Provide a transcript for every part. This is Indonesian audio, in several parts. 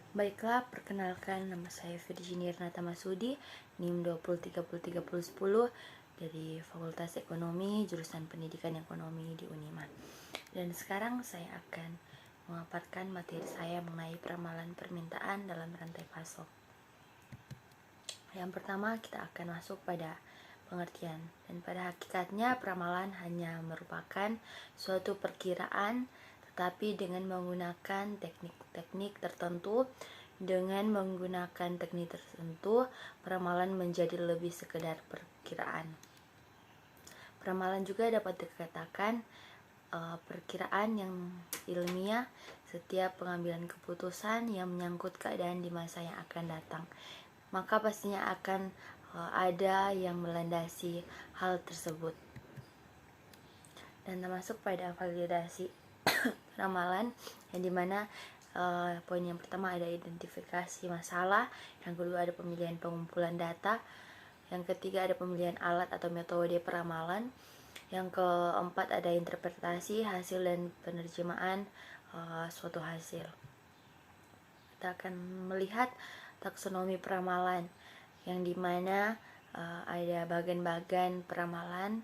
Baiklah, perkenalkan, nama saya Virginia Renata Masudi, NIM 20303010 dari Fakultas Ekonomi, jurusan Pendidikan Ekonomi di Unima. Dan sekarang saya akan memaparkan materi saya mengenai peramalan permintaan dalam rantai pasok. Yang pertama, kita akan masuk pada pengertian. Dan pada hakikatnya, peramalan hanya merupakan suatu perkiraan, tetapi dengan menggunakan teknik-teknik tertentu. Dengan menggunakan teknik tertentu, peramalan menjadi lebih sekedar perkiraan. Peramalan juga dapat dikatakan perkiraan yang ilmiah setiap pengambilan keputusan yang menyangkut keadaan di masa yang akan datang. Maka pastinya akan ada yang melandasi hal tersebut. Dan termasuk pada validasi ramalan, yang dimana poin yang pertama ada identifikasi masalah, yang kedua ada pemilihan pengumpulan data, yang ketiga ada pemilihan alat atau metode peramalan, yang keempat ada interpretasi hasil dan penerjemahan suatu hasil. Kita akan melihat taksonomi peramalan, yang dimana ada bagian-bagian peramalan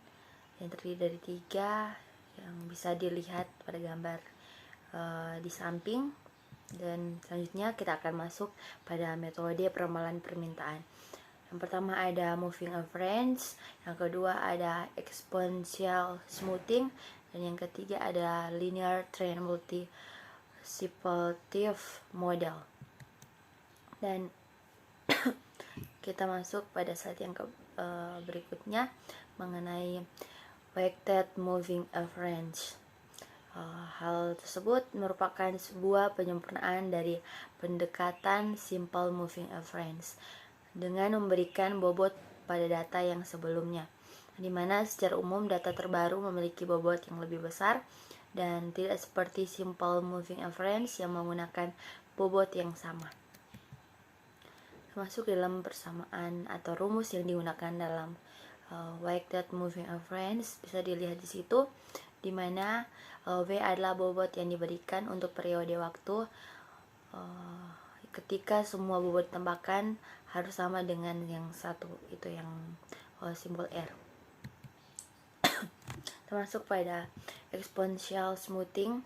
yang terdiri dari 3 yang bisa dilihat pada gambar di samping. Dan selanjutnya kita akan masuk pada metode peramalan permintaan. Yang pertama ada moving average, yang kedua ada exponential smoothing, dan yang ketiga ada linear trend multiplicative model. Dan kita masuk pada slide yang berikutnya mengenai weighted moving average. Hal tersebut merupakan sebuah penyempurnaan dari pendekatan simple moving average dengan memberikan bobot pada data yang sebelumnya, di mana secara umum data terbaru memiliki bobot yang lebih besar dan tidak seperti simple moving average yang menggunakan bobot yang sama. Termasuk dalam persamaan atau rumus yang digunakan dalam weighted moving average bisa dilihat di situ, di mana V adalah bobot yang diberikan untuk periode waktu ketika semua bobot tembakan harus sama dengan yang satu, itu yang simbol R. Termasuk pada exponential smoothing,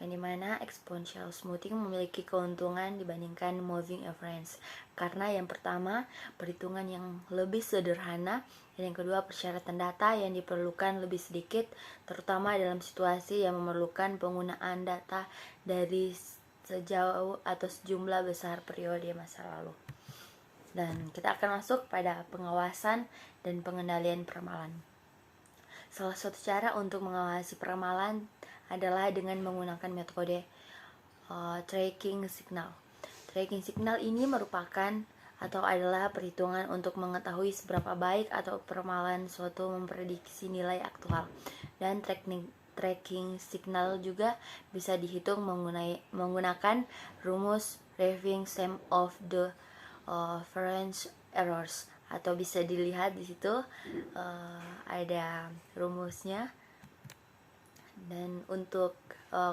yang dimana exponential smoothing memiliki keuntungan dibandingkan moving average, karena yang pertama perhitungan yang lebih sederhana, dan yang kedua persyaratan data yang diperlukan lebih sedikit, terutama dalam situasi yang memerlukan penggunaan data dari sejauh atau sejumlah besar periode masa lalu. Dan kita akan masuk pada pengawasan dan pengendalian peramalan. Salah satu cara untuk mengawasi peramalan adalah dengan menggunakan metode tracking signal. Tracking signal ini merupakan atau adalah perhitungan untuk mengetahui seberapa baik atau peramalan suatu memprediksi nilai aktual. Dan tracking signal juga bisa dihitung menggunakan rumus Reving sum of the variance errors, atau bisa dilihat di situ ada rumusnya. Dan untuk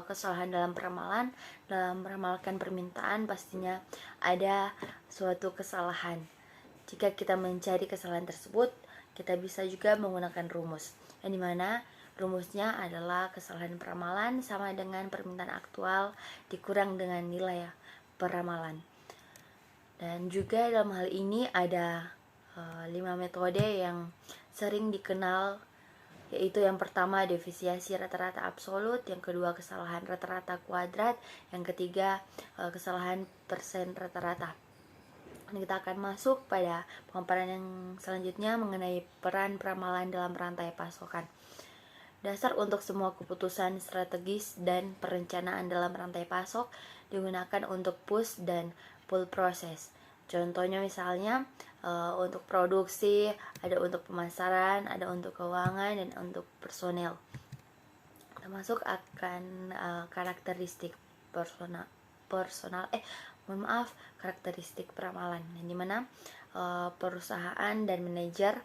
kesalahan dalam peramalan, dalam meramalkan permintaan pastinya ada suatu kesalahan. Jika kita mencari kesalahan tersebut, kita bisa juga menggunakan rumus, yang dimana rumusnya adalah kesalahan peramalan sama dengan permintaan aktual dikurang dengan nilai peramalan. Dan juga dalam hal ini ada 5 metode yang sering dikenal, yaitu yang pertama defisiasi rata-rata absolut, yang kedua kesalahan rata-rata kuadrat, yang ketiga kesalahan persen rata-rata. Dan kita akan masuk pada pemaparan yang selanjutnya mengenai peran peramalan dalam rantai pasokan. Dasar untuk semua keputusan strategis dan perencanaan dalam rantai pasok digunakan untuk push dan pull proses. Contohnya misalnya untuk produksi, ada untuk pemasaran, ada untuk keuangan, dan untuk personel. Termasuk akan karakteristik karakteristik peramalan, yang dimana perusahaan dan manajer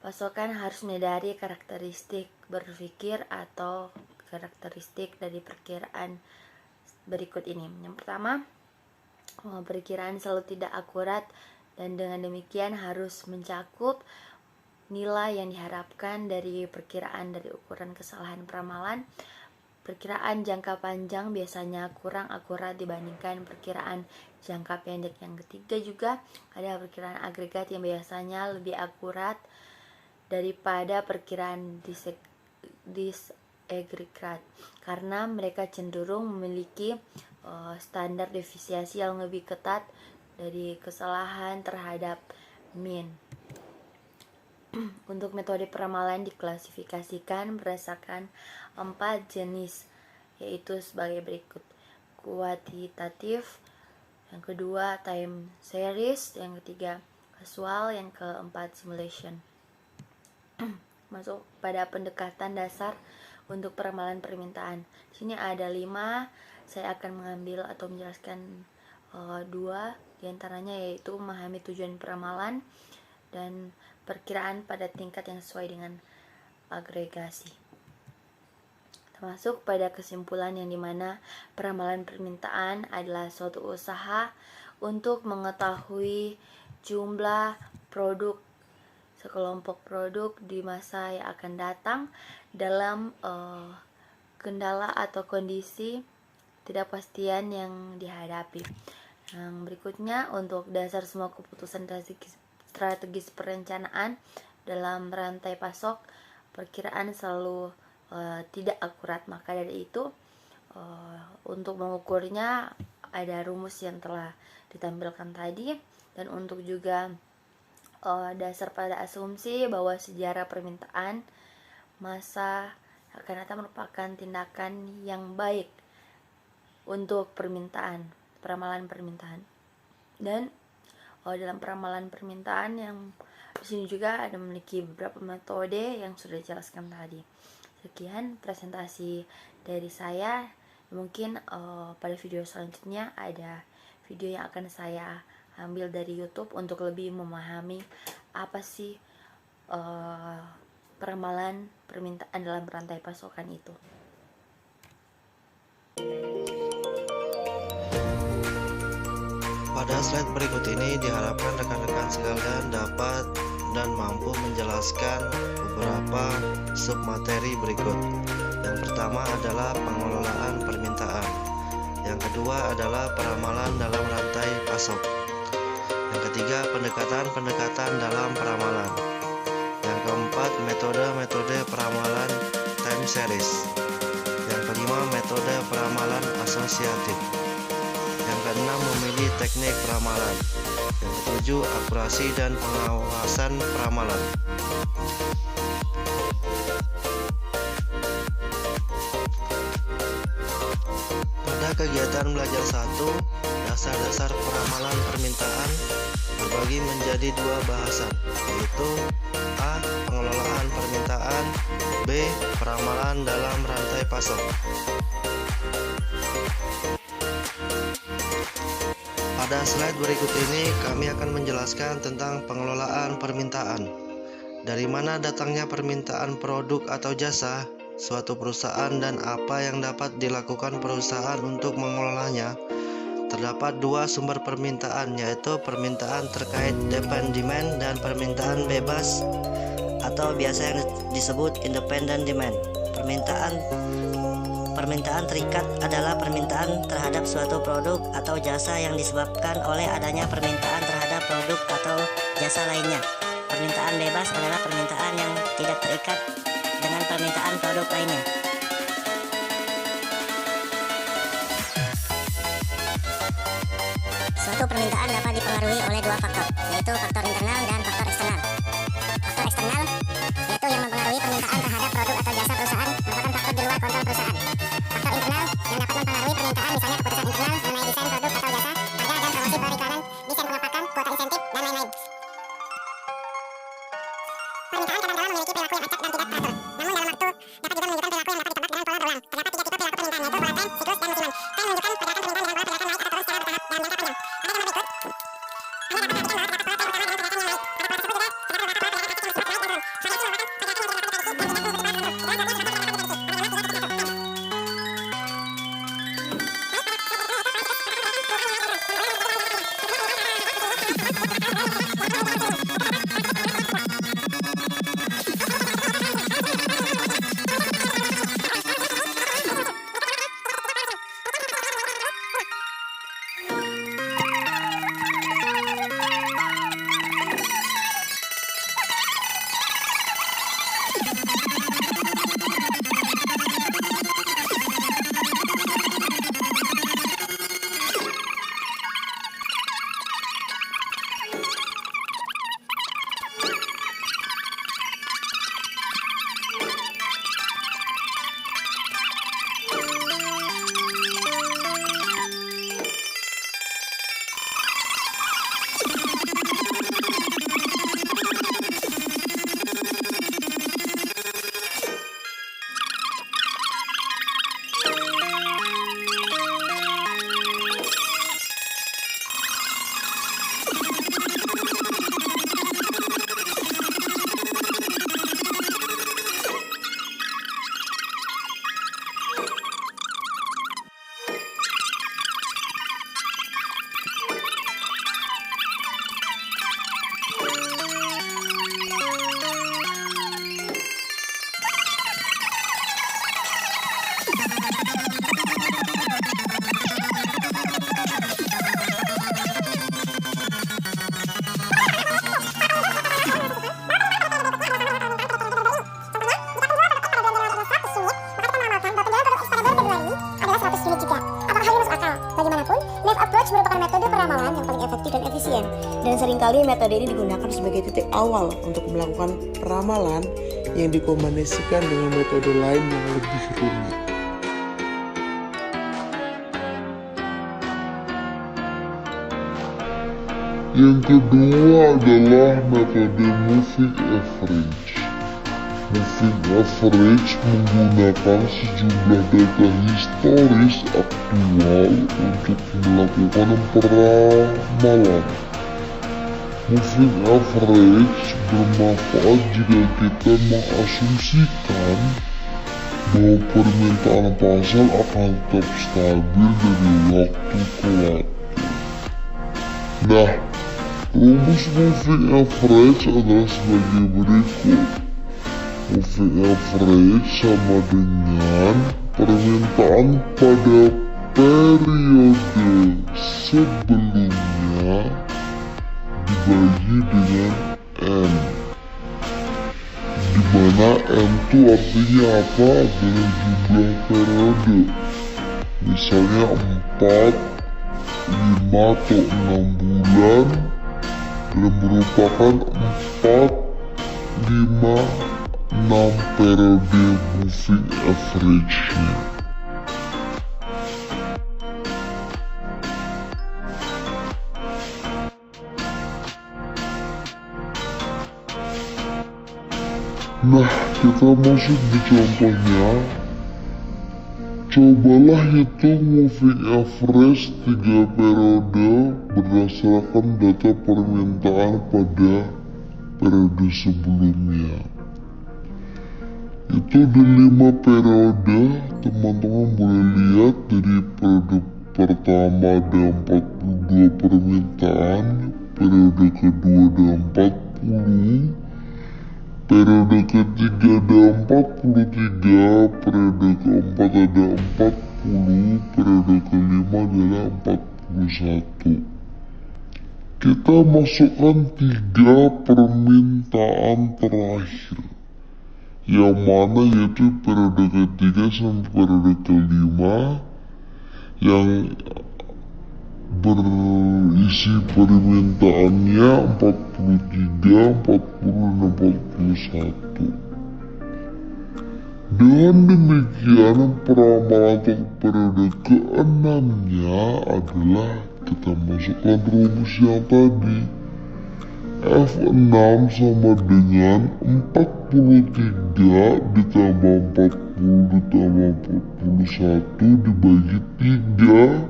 pasokan harus menyadari karakteristik berpikir atau karakteristik dari perkiraan berikut ini. Yang pertama, Perkiraan selalu tidak akurat, dan dengan demikian harus mencakup nilai yang diharapkan dari perkiraan dari ukuran kesalahan peramalan. Perkiraan jangka panjang biasanya kurang akurat dibandingkan perkiraan jangka pendek. Yang ketiga juga ada perkiraan agregat yang biasanya lebih akurat daripada perkiraan disagregat karena mereka cenderung memiliki standar deviasi yang lebih ketat dari kesalahan terhadap mean. Untuk metode peramalan diklasifikasikan berdasarkan 4 jenis, yaitu sebagai berikut: kuantitatif, yang kedua time series, yang ketiga casual, yang keempat simulation. Masuk pada pendekatan dasar untuk peramalan permintaan. Di sini ada 5. Saya akan mengambil atau menjelaskan 2 diantaranya, yaitu memahami tujuan peramalan dan perkiraan pada tingkat yang sesuai dengan agregasi. Termasuk pada kesimpulan yang dimana peramalan permintaan adalah suatu usaha untuk mengetahui jumlah produk sekelompok produk di masa yang akan datang dalam kendala atau kondisi ketidakpastian yang dihadapi. Yang berikutnya, untuk dasar semua keputusan strategis perencanaan dalam rantai pasok, perkiraan selalu tidak akurat. Maka dari itu, untuk mengukurnya ada rumus yang telah ditampilkan tadi, dan untuk juga dasar pada asumsi bahwa sejarah permintaan masa akan datang merupakan tindakan yang baik untuk peramalan permintaan. Dan dalam peramalan permintaan yang di sini juga ada memiliki beberapa metode yang sudah dijelaskan tadi. Sekian presentasi dari saya. Mungkin pada video selanjutnya ada video yang akan saya ambil dari YouTube untuk lebih memahami apa sih peramalan permintaan dalam rantai pasokan itu. Pada slide berikut ini diharapkan rekan-rekan sekalian dapat dan mampu menjelaskan beberapa submateri berikut. Yang pertama adalah pengelolaan permintaan. Yang kedua adalah peramalan dalam rantai pasok. Yang ketiga, pendekatan dalam peramalan. Yang keempat, metode peramalan time series. Yang kelima, metode peramalan asosiatif. Yang keenam, memilih teknik peramalan. Yang ketujuh, akurasi dan pengawasan peramalan. Pada kegiatan belajar 1, dasar-dasar peramalan permintaan terbagi menjadi 2 bahasan, yaitu A. Pengelolaan permintaan, B. Peramalan dalam rantai pasok. Pada slide berikut ini kami akan menjelaskan tentang pengelolaan permintaan. Dari mana datangnya permintaan produk atau jasa suatu perusahaan dan apa yang dapat dilakukan perusahaan untuk mengelolanya. Terdapat 2 sumber permintaan, yaitu permintaan terkait demand dan permintaan bebas atau biasa yang disebut independent demand. Permintaan terikat adalah permintaan terhadap suatu produk atau jasa yang disebabkan oleh adanya permintaan terhadap produk atau jasa lainnya. Permintaan bebas adalah permintaan yang tidak terikat dengan permintaan produk lainnya. Suatu permintaan dapat dipengaruhi oleh 2 faktor, yaitu faktor internal dan faktor eksternal. Faktor eksternal yaitu yang mempengaruhi permintaan terhadap produk atau jasa perusahaan merupakan faktor di luar kontrol perusahaan. Faktor internal yang dapat mempengaruhi permintaan misalnya keputusan internal mengenai desain produk atau jasa, harga dan promosi periklanan, desain pengemakan, kuota insentif, dan lain-lain. Permintaan kadang-kala memiliki perilaku yang acak dan tidak teratur. Namun dalam waktu dapat juga menunjukkan perilaku yang dapat ditebak dengan pola berulang. Terdapat 3 tipe perilaku permintaan, yaitu volatile, siklus, dan musiman. Saya menunjukkan pergerakan permintaan dengan pola pergerakan naik atau turun secara bertahap dalam jangka panjang. Pada gambar berikut, Anda dapat perhatikan bahwa terdapat volatile utama dengan pergerakan yang naik. Pada pola tersebut juga terdapat beberapa pola pergerakan yang bersifat naik dan turun. Variasi merupakan pergerakan yang tidak dapat diprediksi dan tidak perlu begitu terus. Dan seringkali metode ini digunakan sebagai titik awal untuk melakukan peramalan yang dikombinasikan dengan metode lain yang lebih rumit. Yang kedua adalah metode moving average. Moving average menggunakan sejumlah data historis aktual untuk melakukan peramalan. Moving average bermanfaat jika kita mengasumsikan bahwa permintaan pasar akan tetap stabil dari waktu ke waktu. Nah, rumus moving average adalah sebagai berikut. Moving average sama dengan permintaan pada periode sebelumnya dibagi dengan N, dimana N itu artinya apa? Adalah jumlah periode. Misalnya 4, 5 atau 6 bulan, dan merupakan 4, 5, 6 periode moving average-nya. Nah, kita masuk di contohnya. Cobalah hitung moving average 3 periode berdasarkan data permintaan pada periode sebelumnya. Itu di 5 periode, teman-teman boleh lihat dari periode pertama ada 42 permintaan, periode kedua ada 40, periode ketiga ada 43, periode keempat ada 40, periode kelima adalah 41. Kita masukkan 3 permintaan terakhir, yang mana yaitu periode ketiga sampai periode kelima, yang berisi permintaannya 43, 40, dan 41. Dengan demikian, peramalan untuk periode ke-6-nya adalah kita masukkan rumus yang tadi. F6 sama dengan 43 ditambah 40 ditambah 41 dibagi 3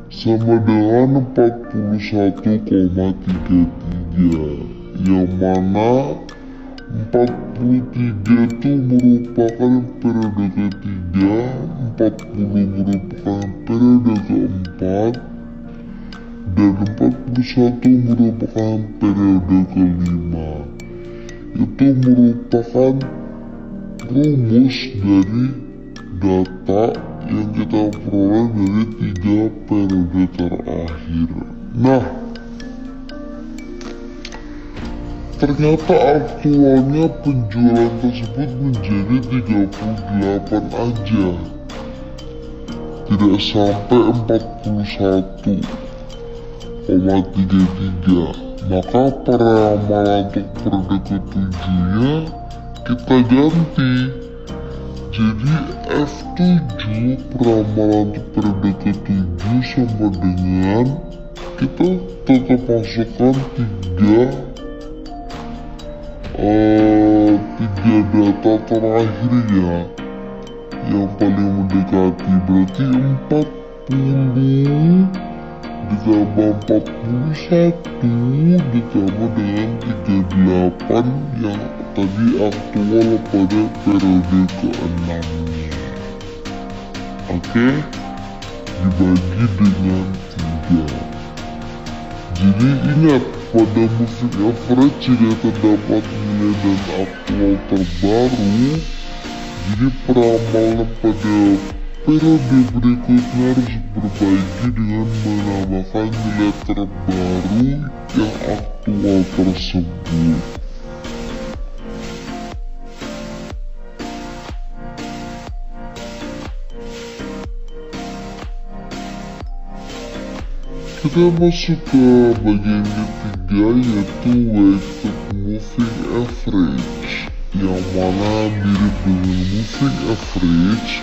sama dengan 41,33, yang mana 43 itu merupakan periode ketiga, 40 merupakan periode keempat, dan 41 merupakan periode kelima. Itu merupakan rumus dari data yang kita peroleh dari 3 periode terakhir. Nah, ternyata aktualnya penjualan tersebut menjadi 38 aja, tidak sampai 41,33. Maka peramalan untuk periode ke-7-nya kita ganti. Jadi F7 peramalan untuk periode ke-7 sama dengan kita tetap masukkan 3 data terakhirnya yang paling mendekati, berarti 40 ditambah 41 ditambah dengan 38 yang tadi aktual pada periode ke-6-nya. Oke, dibagi dengan 3. Jadi ingat, pada moving average jika terdapat nilai dan aktual terbaru, jadi peramalan pada periode berikutnya harus berbagi dengan menambahkan nilai terbaru yang aktual tersebut. Kita masuk ke bagian ketiga, yaitu weighted moving average, yang mana mirip dengan moving average.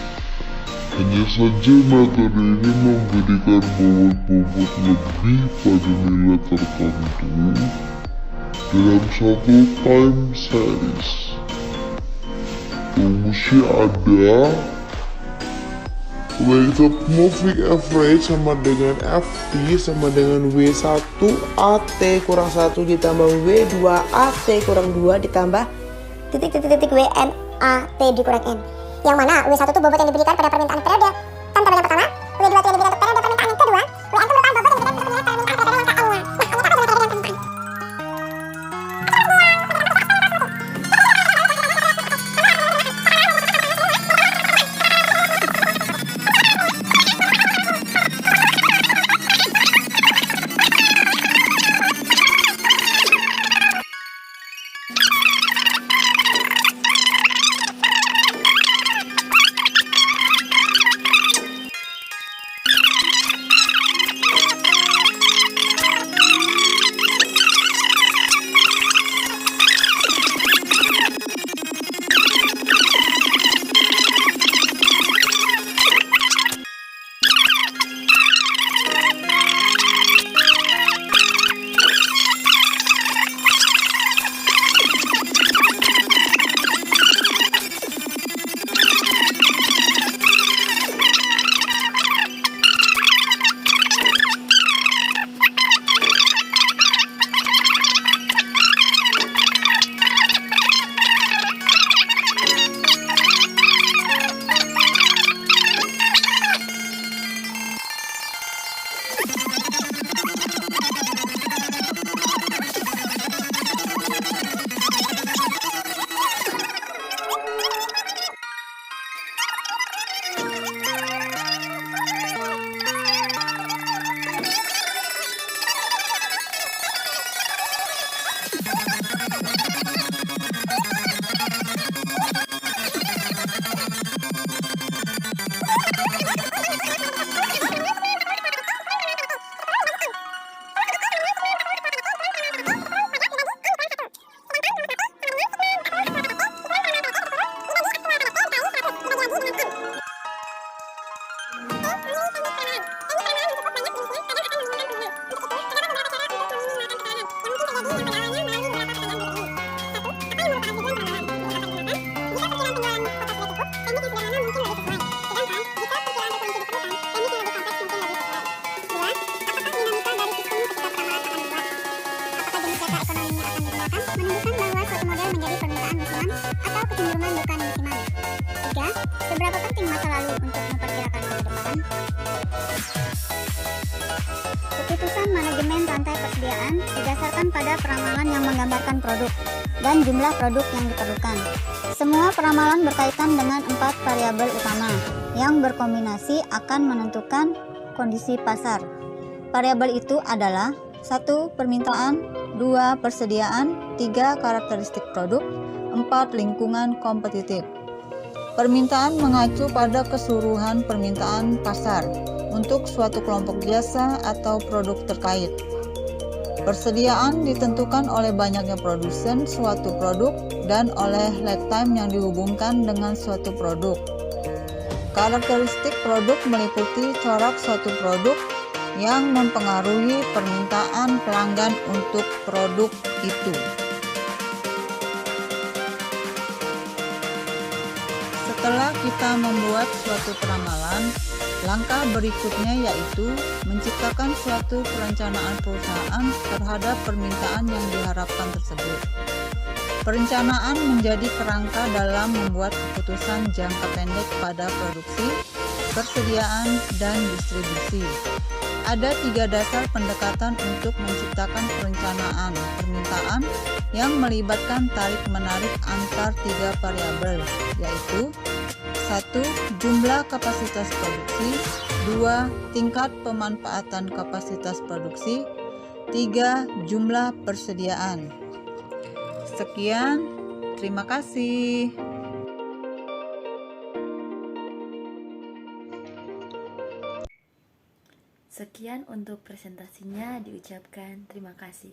Hanya saja metode ini memberikan bobot-bobot lebih pada nilai tertentu dalam satu time series. Rumusnya ada weighted moving average sama dengan FT sama dengan W1 AT kurang 1 ditambah W2 AT kurang 2 ditambah titik WNAT dikurang N, yang mana W1 itu bobot yang diberikan pada permintaan periode tanpa yang pertama, W2 itu yang diberikan untuk periode permintaan yang kedua, WN itu merupakan bobot yang diberikan untuk permintaan periode yang ke-N-nya. Nah, untuk apa adalah periode yang ke-4? Seberapa penting masa lalu untuk memperkirakan masa depan? Keputusan manajemen rantai persediaan didasarkan pada peramalan yang menggambarkan produk dan jumlah produk yang diperlukan. Semua peramalan berkaitan dengan 4 variabel utama yang berkombinasi akan menentukan kondisi pasar. Variabel itu adalah 1. Permintaan, 2. Persediaan, 3. Karakteristik produk, 4. Lingkungan kompetitif. Permintaan mengacu pada keseluruhan permintaan pasar untuk suatu kelompok jasa atau produk terkait. Persediaan ditentukan oleh banyaknya produsen suatu produk dan oleh lead time yang dihubungkan dengan suatu produk. Karakteristik produk meliputi corak suatu produk yang mempengaruhi permintaan pelanggan untuk produk itu. Setelah kita membuat suatu peramalan, langkah berikutnya yaitu menciptakan suatu perencanaan perusahaan terhadap permintaan yang diharapkan tersebut. Perencanaan menjadi kerangka dalam membuat keputusan jangka pendek pada produksi, persediaan, dan distribusi. Ada 3 dasar pendekatan untuk menciptakan perencanaan permintaan yang melibatkan tarik-menarik antar 3 variabel, yaitu 1. Jumlah kapasitas produksi, 2. Tingkat pemanfaatan kapasitas produksi, 3. Jumlah persediaan. Sekian, terima kasih. Sekian untuk presentasinya, diucapkan terima kasih.